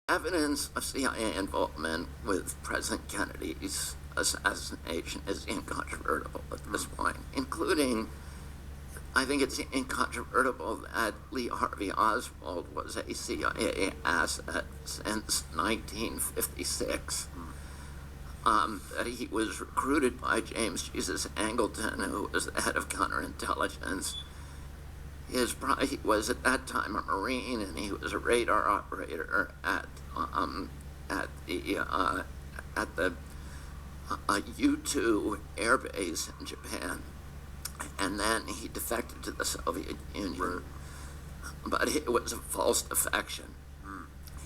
Evidence of CIA involvement with President Kennedy's assassination is incontrovertible at this point, including, I think it's incontrovertible that Lee Harvey Oswald was a CIA asset since 1956. That he was recruited by James Jesus Angleton, who was the head of counterintelligence. He was at that time a Marine, and he was a radar operator at the U-2 air base in Japan, and then he defected to the Soviet Union. But it was a false defection.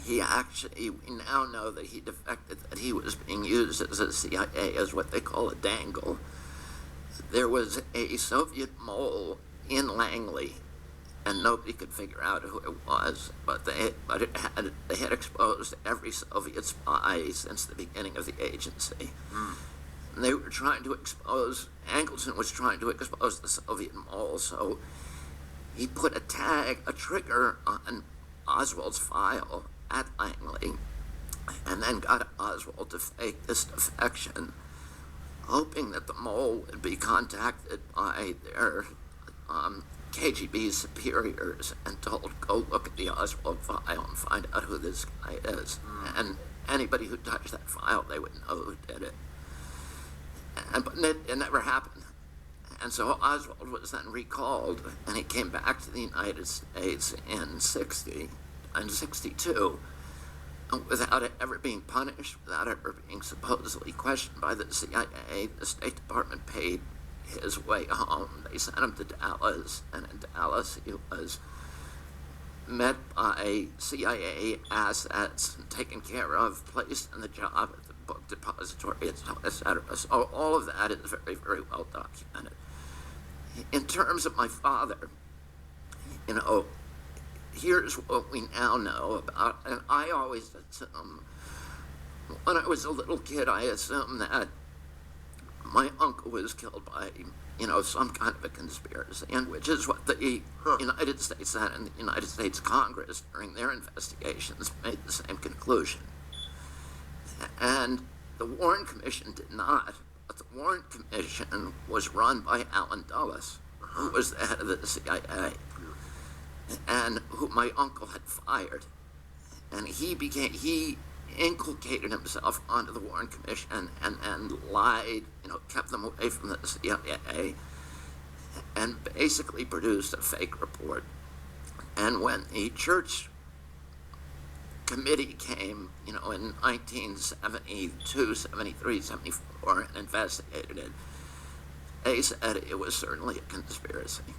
We now know that he defected, that he was being used as a CIA, as what they call a dangle. There was a Soviet mole in Langley, and nobody could figure out who it was, but they had exposed every Soviet spy since the beginning of the agency. And they were trying to expose, Angleton was trying to expose the Soviet mole, so he put a trigger on Oswald's file at Langley, and then got Oswald to fake this defection, hoping that the mole would be contacted by their KGB superiors and told, go look at the Oswald file and find out who this guy is. And anybody who touched that file, they would know who did it. But it never happened. And so Oswald was then recalled, and he came back to the United States in 62, without ever being punished, without ever being supposedly questioned by the CIA. The State Department paid his way home. They sent him to Dallas, and in Dallas he was met by CIA assets and taken care of, placed in the job at the book depository, etc. So all of that is very, very well documented. In terms of my father, here's what we now know about, and I always assume, when I was a little kid, I assumed that my uncle was killed by, some kind of a conspiracy, and which is what the United States Senate and the United States Congress, during their investigations, made the same conclusion. And the Warren Commission did not, but the Warren Commission was run by Allen Dulles, who was the head of the CIA, and who my uncle had fired. And he inculcated himself onto the Warren Commission and lied, kept them away from the CIA, and basically produced a fake report. And when the church committee came, in 1972, 73, 74, and investigated it, they said it was certainly a conspiracy.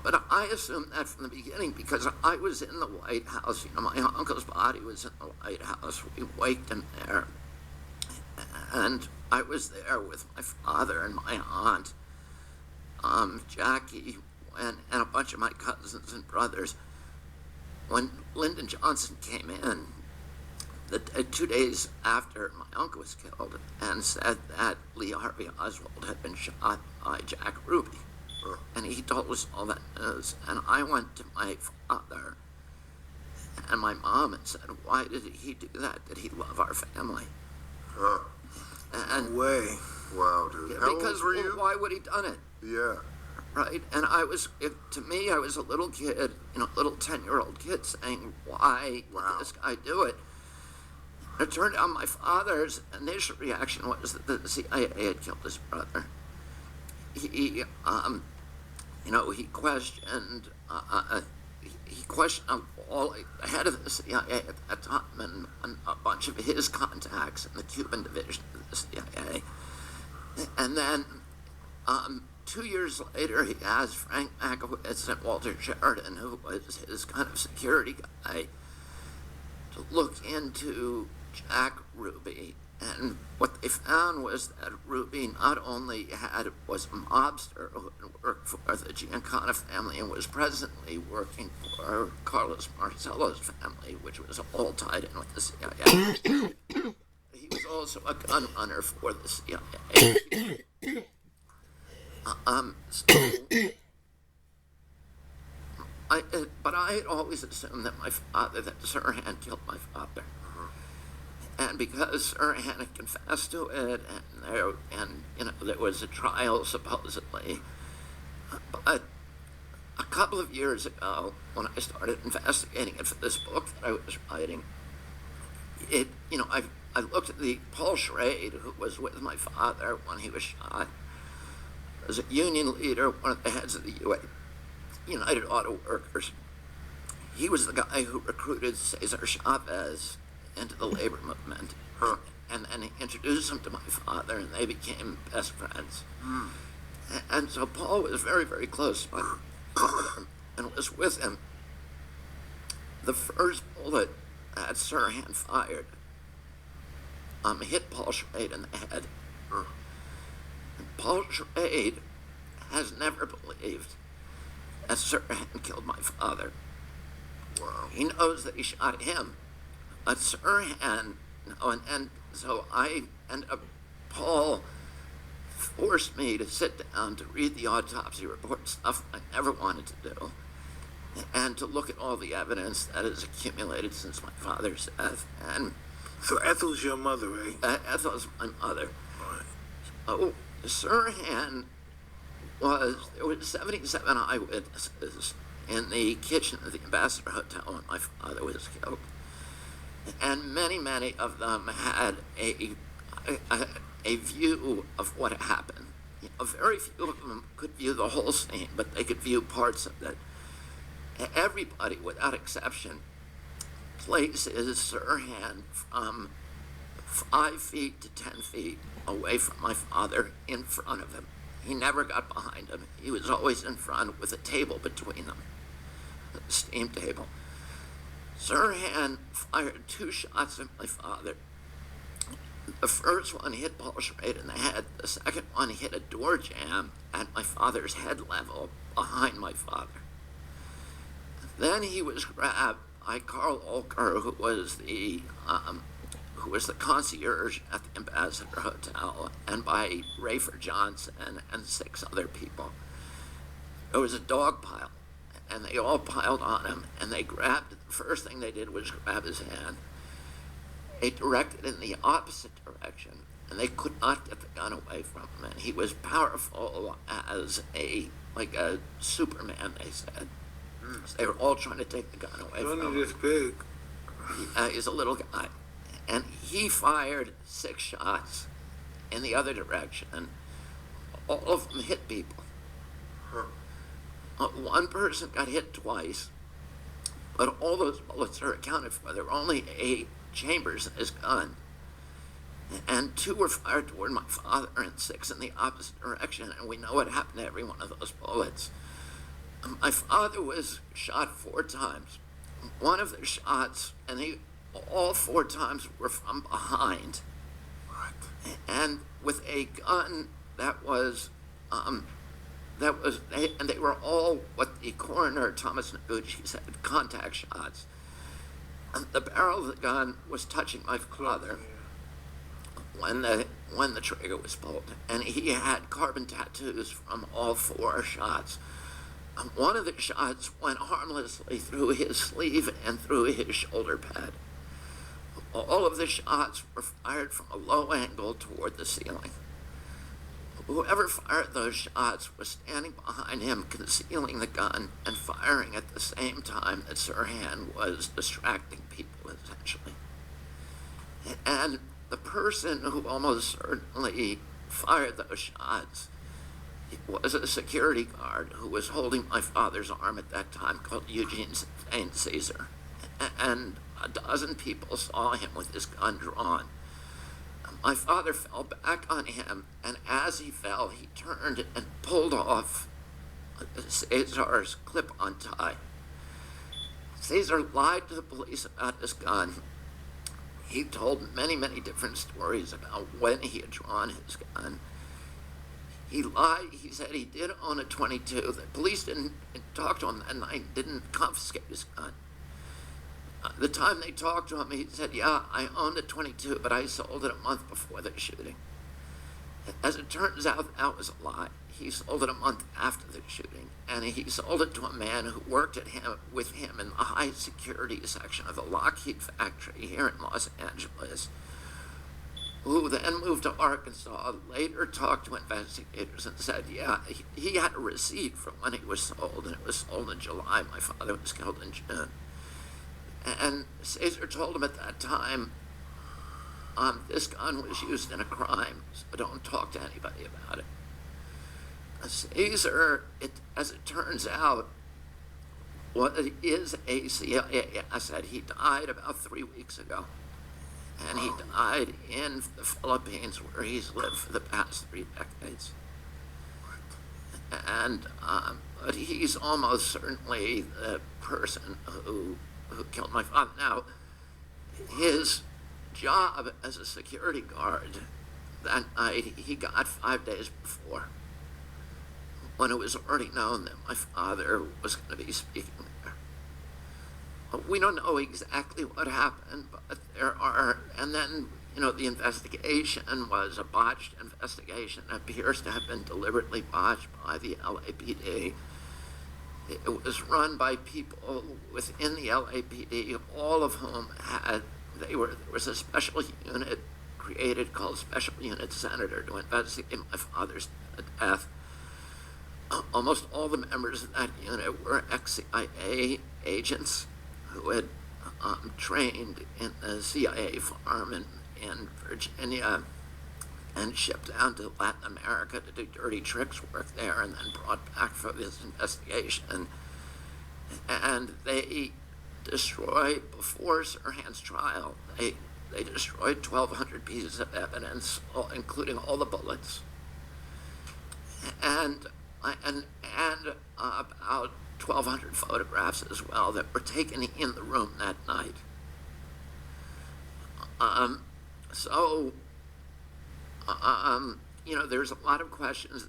But I assumed that from the beginning because I was in the White House. My uncle's body was in the White House. We waked him there. And I was there with my father and my aunt, Jackie, and a bunch of my cousins and brothers. When Lyndon Johnson came in, 2 days after my uncle was killed, and said that Lee Harvey Oswald had been shot by Jack Ruby. And he told us all that news. And I went to my father and my mom and said, why did he do that? Did he love our family? No way. Wow, dude. Yeah, How because old were you? why would he done it? Yeah. Right? And to me, I was a little kid, little 10-year-old kid saying, why did this guy do it? It turned out my father's initial reaction was that the CIA had killed his brother. He questioned all the head of the CIA at that time and a bunch of his contacts in the Cuban division of the CIA. And then 2 years later, he asked Frank Makowitz and Walter Sheridan, who was his kind of security guy, to look into Jack Ruby. And what they found was that Ruby not only was a mobster who had worked for the Giancana family and was presently working for Carlos Marcello's family, which was all tied in with the CIA. He was also a gun runner for the CIA. So But I had always assumed that that Sirhan killed my father. And because Sirhan had confessed to it, and there was a trial supposedly, but a couple of years ago, when I started investigating it for this book that I was writing, I looked at the Paul Schrade, who was with my father when he was shot, as a union leader, one of the heads of the United Auto Workers. He was the guy who recruited Cesar Chavez into the labor movement. And then he introduced him to my father, and they became best friends. And so Paul was very, very close to my father and was with him. The first bullet that Sirhan fired hit Paul Schrade in the head. And Paul Schrade has never believed that Sirhan killed my father. Wow. He knows that he shot him. But Sirhan, and so Paul forced me to sit down to read the autopsy report, stuff I never wanted to do, and to look at all the evidence that has accumulated since my father's death. And so Ethel's your mother, right? Ethel's my mother. Right. So Sirhan there were 77 eyewitnesses in the kitchen of the Ambassador Hotel when my father was killed. And many, many of them had a view of what happened. Very few of them could view the whole scene, but they could view parts of it. Everybody, without exception, places Sirhan from 5 feet to 10 feet away from my father in front of him. He never got behind him. He was always in front with a table between them, a steam table. Sirhan fired 2 shots at my father. The first one hit Paul Schrade in the head. The second one hit a door jamb at my father's head level behind my father. Then he was grabbed by Carl Olker, who was the concierge at the Ambassador Hotel, and by Rafer Johnson and 6 other people. There was a dog pile, and they all piled on him, and they grabbed, the first thing they did was grab his hand. They directed in the opposite direction, and they could not get the gun away from him, and he was powerful as a Superman, they said. So they were all trying to take the gun away from him. Only this big. He's a little guy. And he fired 6 shots in the other direction. All of them hit people. One person got hit twice, but all those bullets are accounted for. There were only 8 chambers in his gun. And 2 were fired toward my father and 6 in the opposite direction. And we know what happened to every one of those bullets. My father was shot 4 times. One of the shots, and all 4 times were from behind. What? And with a gun that was, and they were all what the coroner, Thomas Noguchi, said, contact shots. And the barrel of the gun was touching my father when the trigger was pulled. And he had carbon tattoos from all 4 shots. One of the shots went harmlessly through his sleeve and through his shoulder pad. All of the shots were fired from a low angle toward the ceiling. Whoever fired those shots was standing behind him, concealing the gun and firing at the same time that Sirhan was distracting people, essentially. And the person who almost certainly fired those shots was a security guard who was holding my father's arm at that time, called Eugene St. Caesar. And a dozen people saw him with his gun drawn. My father fell back on him, and as he fell, he turned and pulled off Caesar's clip-on tie. Caesar lied to the police about his gun. He told many, many different stories about when he had drawn his gun. He lied. He said he did own a .22. The police didn't talk to him that night, didn't confiscate his gun. The time they talked to him, he said, yeah, I owned a .22, but I sold it a month before the shooting. As it turns out, that was a lie. He sold it a month after the shooting, and he sold it to a man who worked with him in the high security section of the Lockheed factory here in Los Angeles, who then moved to Arkansas, later talked to investigators and said, yeah, he had a receipt from when it was sold, and it was sold in July. My father was killed in June. And Caesar told him at that time, this gun was used in a crime, so don't talk to anybody about it. Caesar, as it turns out, is a CIA asset. He died about 3 weeks ago. And he died in the Philippines, where he's lived for the past 3 decades. And but he's almost certainly the person who killed my father. Now, his job as a security guard that night, he got 5 days before, when it was already known that my father was going to be speaking there. We don't know exactly what happened, but and then, the investigation was a botched investigation. It appears to have been deliberately botched by the LAPD. It was run by people within the LAPD, all of whom there was a special unit created called Special Unit Senator to investigate my father's death. Almost all the members of that unit were ex-CIA agents who had trained in the CIA farm in Virginia and shipped down to Latin America to do dirty tricks work there, and then brought back for this investigation. And they destroyed, before Sirhan's trial, they destroyed 1,200 pieces of evidence, including all the bullets, and about 1,200 photographs as well that were taken in the room that night. There's a lot of questions.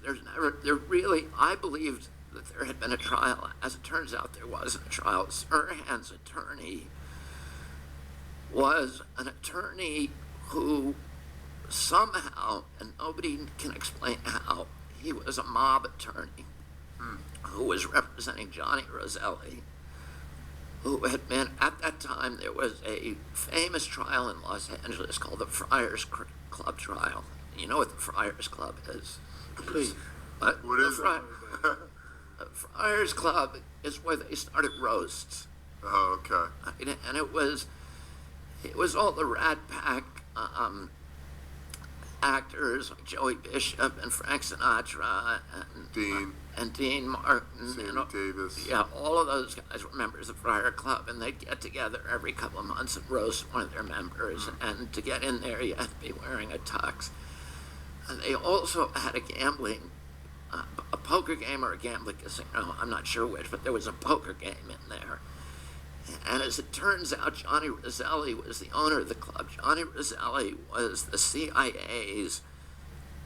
I believed that there had been a trial. As it turns out, there wasn't a trial. Sirhan's attorney was an attorney who somehow, and nobody can explain how, he was a mob attorney who was representing Johnny Roselli, who had been, at that time, there was a famous trial in Los Angeles called the Friars Club trial. You know what the Friars Club is? Please. What is it? The Friars Club is where they started roasts. Oh, okay. And it was all the Rat Pack actors like Joey Bishop and Frank Sinatra and Dean Martin. Sammy Davis. Yeah, all of those guys were members of Friar Club, and they'd get together every couple of months and roast one of their members. And to get in there, you had to be wearing a tux. And they also had a gambling, a poker game or a gambling casino, I'm not sure which, but there was a poker game in there. And as it turns out, Johnny Roselli was the owner of the club. Johnny Roselli was the CIA's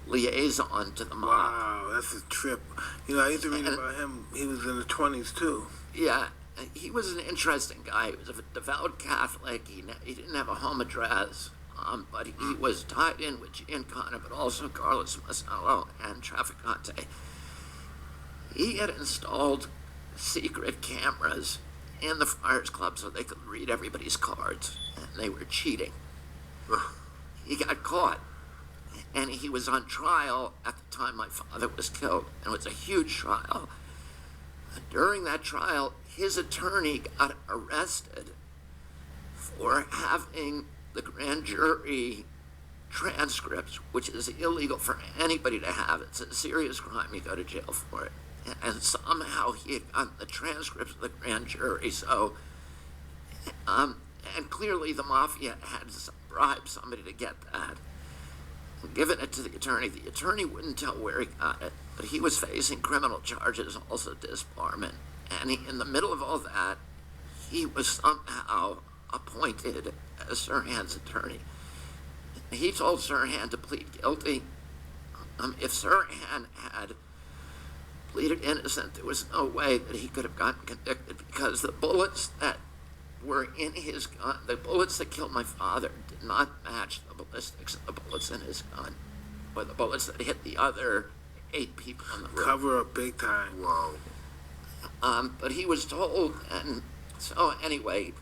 liaison to the mob. Wow, that's a trip. I used to read about him. He was in the 20s, too. Yeah, he was an interesting guy. He was a devout Catholic. He didn't have a home address, but he was tied in with Giancana, but also Carlos Masello and Trafficante. He had installed secret cameras in the Friars Club so they could read everybody's cards, and they were cheating. He got caught, and he was on trial at the time my father was killed, and it was a huge trial. During that trial, his attorney got arrested for having the grand jury transcripts, which is illegal for anybody to have. It's a serious crime. You go to jail for it. And somehow he had gotten the transcripts of the grand jury. So, and clearly the mafia had bribed somebody to get that and given it to the attorney. The attorney wouldn't tell where he got it, but he was facing criminal charges, also disbarment. And in the middle of all that, he was somehow appointed as Sirhan's attorney. He told Sirhan to plead guilty. If Sirhan had pleaded innocent, there was no way that he could have gotten convicted, because the bullets that were in his gun, the bullets that killed my father, did not match the ballistics of the bullets in his gun. by the bullets that hit the other 8 people in the room. Cover up big time. Wow. But he was told, and so anyway,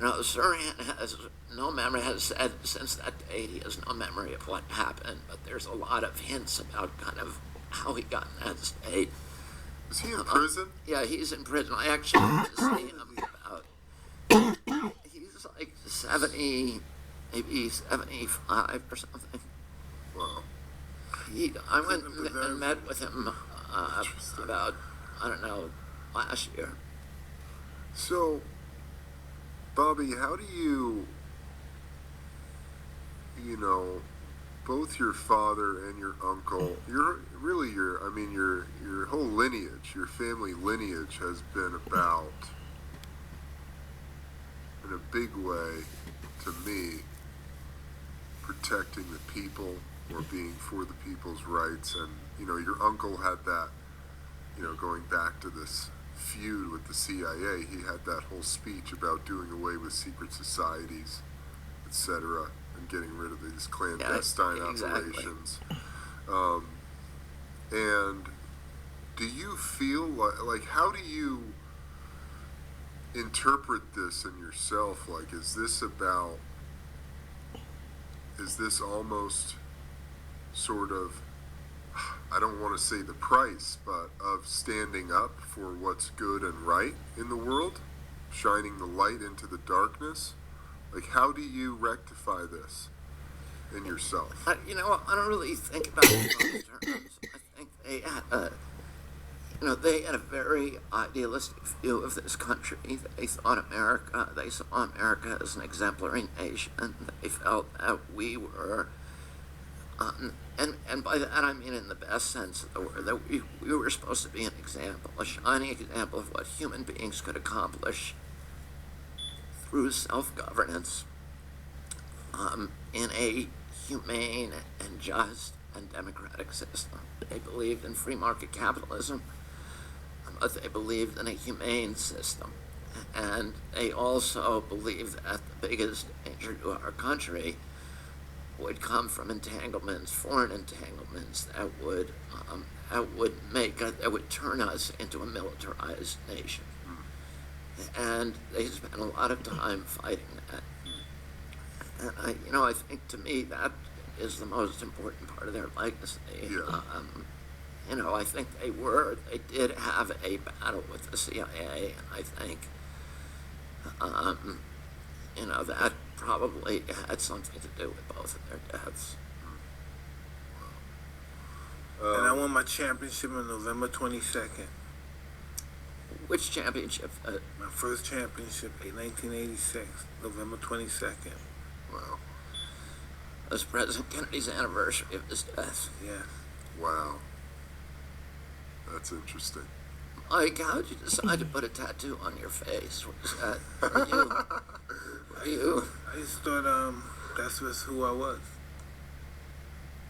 Sirhan has no memory, has said since that date he has no memory of what happened, but there's a lot of hints about kind of how he got in that state. Is he in prison? Yeah, he's in prison. I actually went to see him about, he's like 70, maybe 75 or something. Wow. I went and met with him about, I don't know, last year. So, Bobby, how do both your father and your uncle, your whole lineage, your family lineage has been about, in a big way, to me, protecting the people or being for the people's rights. And, your uncle had that, going back to this feud with the CIA, he had that whole speech about doing away with secret societies, etc., and getting rid of these clandestine operations. And do you feel like how do you interpret this in yourself? Like, is this almost sort of, I don't want to say the price, but of standing up for what's good and right in the world, shining the light into the darkness? Like, how do you rectify this in yourself? I don't really think about it in those terms. I think they had a very idealistic view of this country. They saw America as an exemplary nation. They felt that we were, and by that I mean in the best sense of the word, that we were supposed to be an example, a shining example of what human beings could accomplish through self-governance in a humane and just and democratic system. They believed in free market capitalism, but they believed in a humane system. And they also believed that the biggest danger to our country would come from foreign entanglements that would turn us into a militarized nation. And they spent a lot of time fighting that. And I think to me that is the most important part of their legacy. Yeah. I think they did have a battle with the CIA, and I think, that probably had something to do with both of their deaths. And I won my championship on November 22nd. Which championship? My first championship in 1986, November 22nd. Wow. It was President Kennedy's anniversary of his death. Yeah. Wow. That's interesting. Mike, how did you decide to put a tattoo on your face? What was that? Were you? I just thought that was who I was.